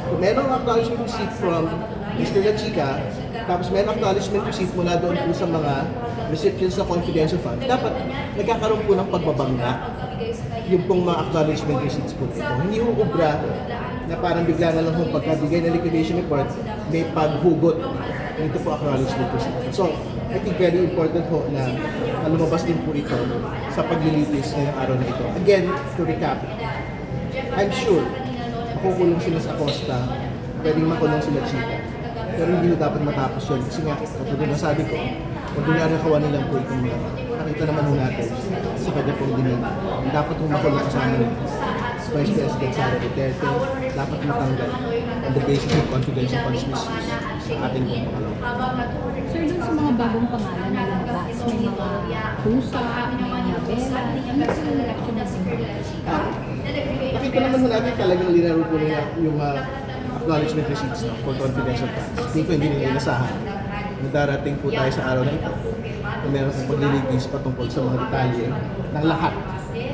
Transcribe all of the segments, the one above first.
Kung merong acknowledgement receipt from Mr. La Chica, tapos merong acknowledgement receipt mula doon po sa mga recipients ng confidential fund, dapat nagkakaroon po ng pagbabangga yung pong mga acknowledgement receipts po ito. Hindi ho ubra na parang bigla na lang kung pagkabigay ng liquidation report, may paghugot nito po acknowledgement receipt. So, I think very important ho na lumabas din po ito sa paglilitis ngayong araw na ito. Again, to recap, I'm sure makukulong sila sa Acosta, pwedeng makulong sila Chica. Pero hindi na dapat matapos yun. Kasi nga, kapag nasabi ko, kung ginagawa nilang po itong mga nakita naman ho natin sa kanya pong dinig. Dapat kung makulong kasama ni Vice President Sara Duterte, dapat matanggal on the basis of confidential funds misuse sa ating pong pangalaw. Sir, dun sa mga bagong pangalan na lumabas, may mga pusa, may bela, ano sa election na Nakita naman ho natin talagang linaro po nila yung acknowledgement receipts for confidential funds. Hindi ko hindi nila inasahan na darating po tayo sa araw na ito na meron pong paglilitis patungkol sa mga detalye ng lahat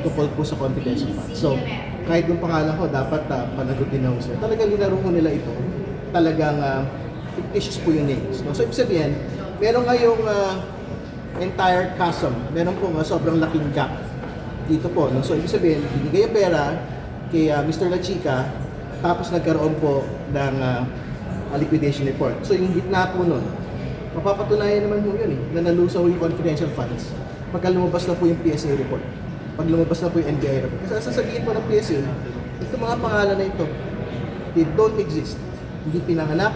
tungkol po sa confidential funds. So, kahit yung pangalan ko, dapat panagutin na ho sila. Talagang linaro ho nila ito. Talagang fictitious po yung names. No? So, ibig sabihin, meron ngayong entire chasm. Meron po sobrang laking gap dito po. No? So, ibig sabihin, binigay ang pera kay Mr. La Chica, tapos nagkaroon po ng liquidation report. So, yung gitna po nun, mapapatunayan naman po yun na nalusaw yung confidential funds pagka lumabas na po yung PSA report. Pag lumabas na po yung NBI report. Kasi sasabihin po ng PSA, itong mga pangalan na ito, they don't exist. Hindi pinanganak,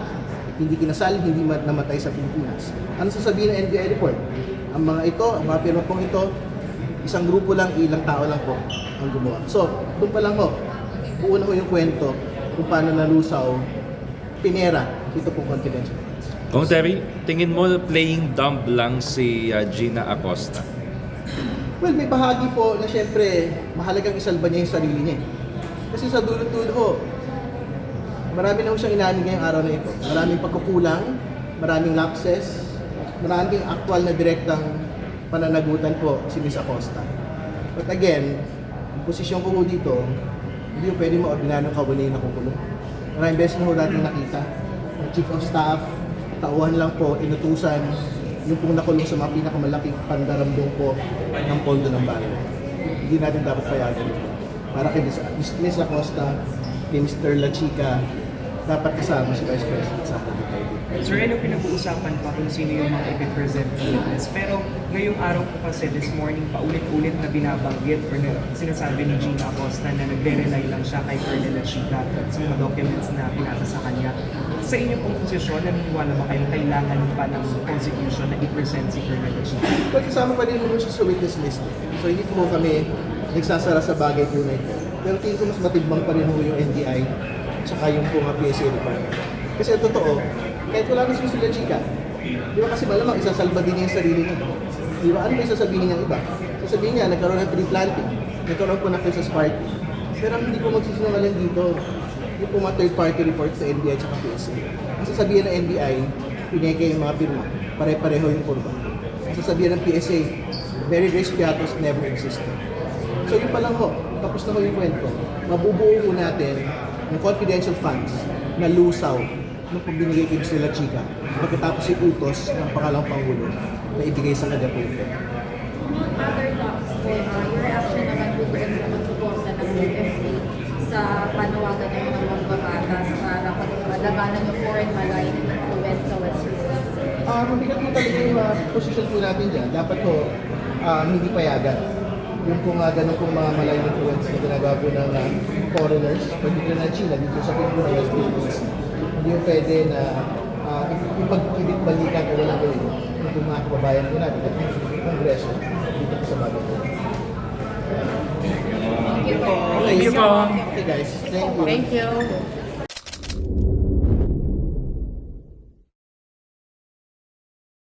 hindi kinasal, hindi namatay sa Pilipinas. Ano sasabihin ng NBI report? Ang mga ito, ang mga pirma pong ito, isang grupo lang, ilang tao lang po ang gumawa. So, doon pa lang ho, buo na ho yung kwento kung paano nalusaw, pinera, ito pong confidential funds. Kung Terry, tingin mo playing dumb lang si Gina Acosta? Well, may bahagi po na syempre mahalagang isalba niya yung sarili niya. Kasi sa dulo-dulo ho, marami na ho siyang inamin ngayong araw na ito. Maraming pagkukulang, maraming lapses, maraming actual na direktang pananagutan po si Ms. Acosta. But again, ang posisyon ko po dito, hindi po pwede ma-ordinaryong kawalay na kukulong. Maraming beses na ho natin nakita, ang Chief of Staff, tauhan lang po, inutusan, yung pong nakulong sa mga pinakamalaking pandarambong po ng pondo ng bayan. Hindi natin dapat payagan ito. Para kay Ms. Acosta, kay Mr. La Chica, dapat kasama si Vice President Sara Duterte. Sir, ano pinag-uusapan pa kung sino yung mga i-present witness? Pero ngayong araw po kasi this morning, paulit-ulit na binabanggit or na sinasabi ni Gina Acosta na nagre-rely lang siya kay Colonel La Chica sa mga documents na pinasa sa kanya. Sa inyong pong posisyon, naniniwala ba kayong kailangan pa ng prosecution na i-present si Colonel La Chica? Well, kasama pa din naman siya sa witness list. So hindi po kami nagsasara sa bagay po na ito. Pero tingin ko mas matibang pa rin po yung NBI tsaka yung po nga PSA department. Kasi ang totoo, kahit wala na si La Chica, di ba kasi malamang isasalba din niya yung sarili niya. Di ba? Ano may sasabihin niyang iba? Sasabihin niya, nagkaroon ng tree planting, nagkaroon po ng Christmas party. Pero ang hindi po magsisinungaling dito, yung po mga third party reports sa NBI at PSA. Ang sasabihin ng NBI, pineke yung mga pirma, pare-pareho yung kurba. Ang sasabihin ng PSA, very grace piatos never existed. So yun pa lang ho, tapos na ho yung kwento. Mabubuo ho natin yung confidential funds na lusaw nung binigay kay Mr. La Chica pagkatapos yung utos ng pangalawang Pangulo na ibigay sa kanya po ito. Other talks po, your reaction naman po rin naman suporta ng UFA sa panawagan ng mga magbabatas para labanan yung foreign malign influence sa West Philippines. Mabigat po talaga yung position po natin dyan. Dapat po hindi payagan. Yung kung ganun kung mga malign influence na ginagawa po ng foreigners, particularly na China, dito sa Pilipinas, West Philippines. Hindi yung pwede na ipagkilit balikan o walang gawin yung mga kababayan po natin at yung Kongreso dito sa bagay po. Thank you po. Thank you po. Okay guys, thank you. Thank you.